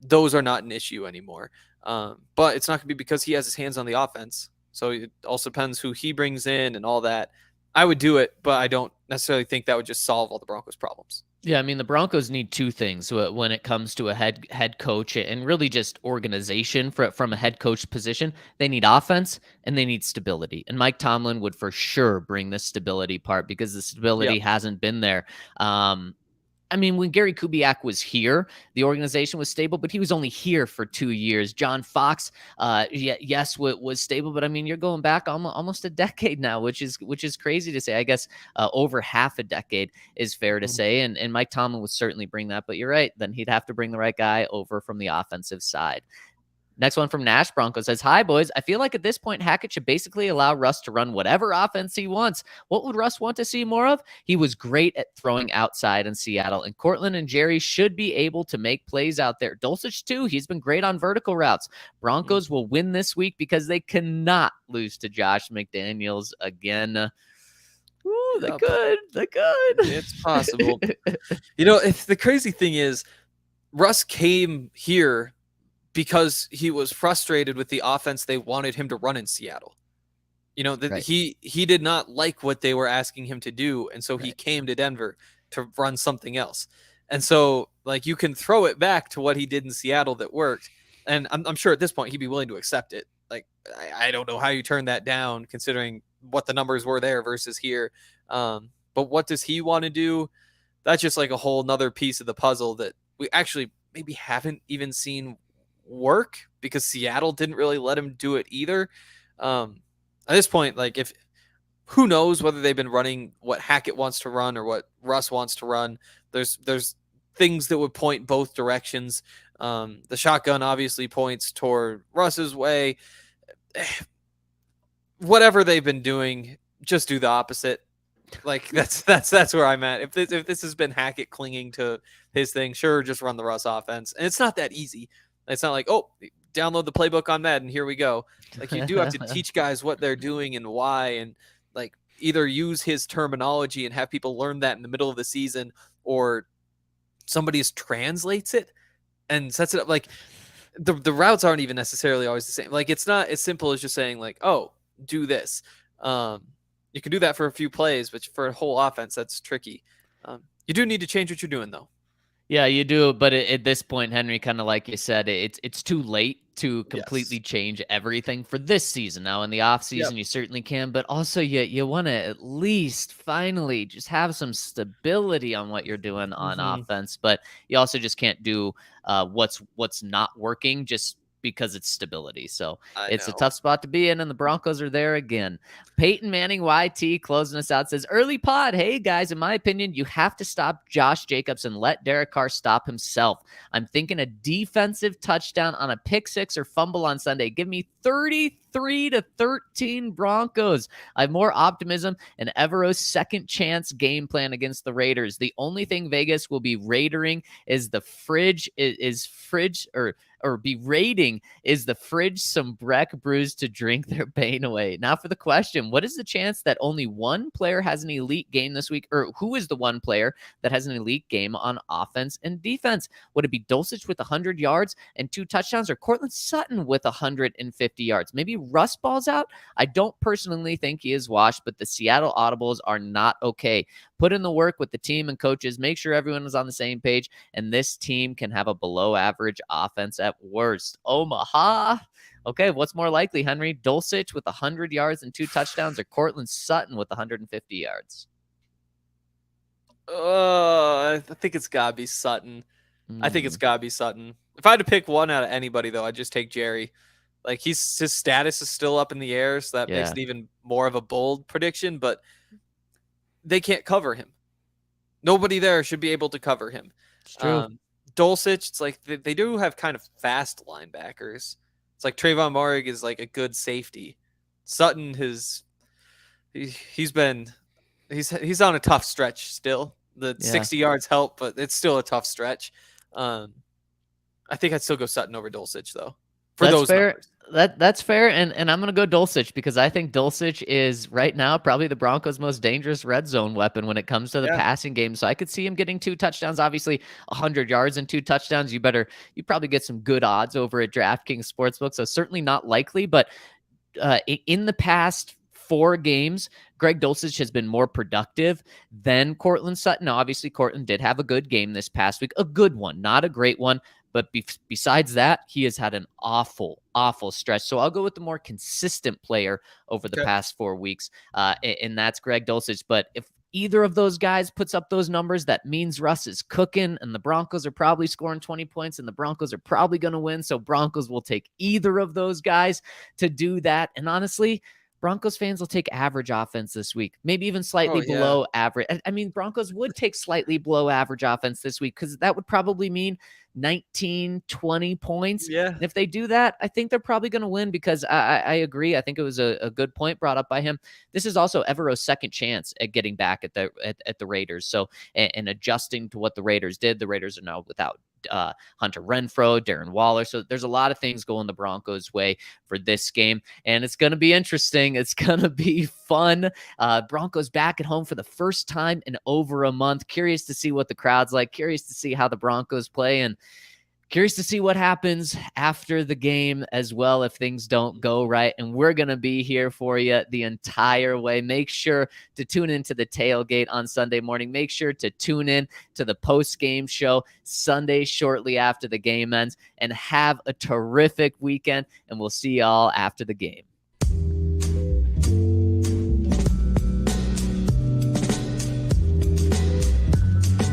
those are not an issue anymore. But it's not going to be because he has his hands on the offense. So it also depends who he brings in and all that. I would do it, but I don't necessarily think that would just solve all the Broncos' problems. Yeah, I mean, the Broncos need 2 things when it comes to a head coach and really just organization from a head coach position. They need offense and they need stability. And Mike Tomlin would for sure bring the stability part because the stability hasn't been there. I mean, when Gary Kubiak was here, the organization was stable, but he was only here for 2 years. John Fox, was stable, but I mean, you're going back almost a decade now, which is crazy to say. I guess over half a decade is fair to say, and Mike Tomlin would certainly bring that. But you're right, then he'd have to bring the right guy over from the offensive side. Next one from Nash Bronco says, hi, boys. I feel like at this point, Hackett should basically allow Russ to run whatever offense he wants. What would Russ want to see more of? He was great at throwing outside in Seattle, and Cortland and Jerry should be able to make plays out there. Dulcich, too. He's been great on vertical routes. Broncos will win this week because they cannot lose to Josh McDaniels again. Ooh, they could. It's possible. The crazy thing is, Russ came here because he was frustrated with the offense they wanted him to run in Seattle. Right. He did not like what they were asking him to do, and so he came to Denver to run something else. And so, like, you can throw it back to what he did in Seattle that worked, and I'm sure at this point he'd be willing to accept it. Like, I don't know how you turn that down, considering what the numbers were there versus here. But what does he want to do? That's just like a whole nother piece of the puzzle that we actually maybe haven't even seen work because Seattle didn't really let him do it either. At this point, like, if who knows whether they've been running what Hackett wants to run or what Russ wants to run. There's things that would point both directions. The shotgun obviously points toward Russ's way. Whatever they've been doing, just do the opposite. Like that's where I'm at. If this has been Hackett clinging to his thing, sure, just run the Russ offense. And it's not that easy. It's not like, oh, download the playbook on Madden, here we go. Like, you do have to teach guys what they're doing and why, and like either use his terminology and have people learn that in the middle of the season, or somebody translates it and sets it up. Like the routes aren't even necessarily always the same. Like, it's not as simple as just saying like, oh, do this. You can do that for a few plays, but for a whole offense, that's tricky. You do need to change what you're doing, though. Yeah, you do. But at this point, Henry, kind of like you said, it's too late to completely change everything for this season. Now, in the off season, you certainly can, but also you want to at least finally just have some stability on what you're doing on offense. But you also just can't do what's not working just because it's stability. So it's a tough spot to be in, and the Broncos are there again. Peyton Manning YT closing us out says, early pod, hey guys, in my opinion, you have to stop Josh Jacobs and let Derek Carr stop himself. I'm thinking a defensive touchdown on a pick six or fumble on Sunday. Give me 33-13 Broncos. I have more optimism in Evero's second chance game plan against the Raiders. The only thing Vegas will be raiding is the fridge or be raiding is the fridge some Breck brews to drink their pain away. Now for the question, what is the chance that only one player has an elite game this week? Or who is the one player that has an elite game on offense and defense? Would it be Dulcich with 100 yards and 2 touchdowns, or Cortland Sutton with 150 yards? Maybe Russ balls out? I don't personally think he is washed, but the Seattle Audibles are not okay. Put in the work with the team and coaches. Make sure everyone is on the same page, and this team can have a below-average offense at worst. Omaha. Okay, what's more likely, Henry? Dulcich with 100 yards and 2 touchdowns, or Cortland Sutton with 150 yards? I think it's got to be Sutton. I think it's got to be Sutton. If I had to pick one out of anybody, though, I'd just take Jerry. Like, his status is still up in the air, so that makes it even more of a bold prediction, but they can't cover him. Nobody there should be able to cover him. It's true. Dulcich, it's like they do have kind of fast linebackers. It's like Trayvon Moehrig is like a good safety. Sutton he's on a tough stretch still. The 60 yards help, but it's still a tough stretch. I think I'd still go Sutton over Dulcich though. That's fair. That's fair, and I'm going to go Dulcich because I think Dulcich is right now probably the Broncos' most dangerous red zone weapon when it comes to the passing game. So I could see him getting 2 touchdowns, obviously 100 yards and 2 touchdowns. You probably get some good odds over at DraftKings Sportsbook, so certainly not likely, but in the past 4 games, Greg Dulcich has been more productive than Cortland Sutton. Now, obviously, Cortland did have a good game this past week, a good one, not a great one. But besides that, he has had an awful stretch. So I'll go with the more consistent player over the past 4 weeks, and that's Greg Dulcich. But if either of those guys puts up those numbers, that means Russ is cooking, and the Broncos are probably scoring 20 points, and the Broncos are probably going to win. So Broncos will take either of those guys to do that. And honestly, Broncos fans will take average offense this week, maybe even slightly below average. I mean, Broncos would take slightly below average offense this week because that would probably mean 19, 20 points. Yeah. And if they do that, I think they're probably going to win because I agree. I think it was a good point brought up by him. This is also Evero's second chance at getting back at the Raiders. So, and adjusting to what the Raiders did. The Raiders are now without Hunter Renfrow, Darren Waller. So there's a lot of things going the Broncos' way for this game, and it's going to be interesting. It's going to be fun. Broncos back at home for the first time in over a month. Curious to see what the crowd's like. Curious to see how the Broncos play, and curious to see what happens after the game as well if things don't go right. And we're going to be here for you the entire way. Make sure to tune into the tailgate on Sunday morning. Make sure to tune in to the post-game show Sunday shortly after the game ends. And have a terrific weekend. And we'll see y'all after the game.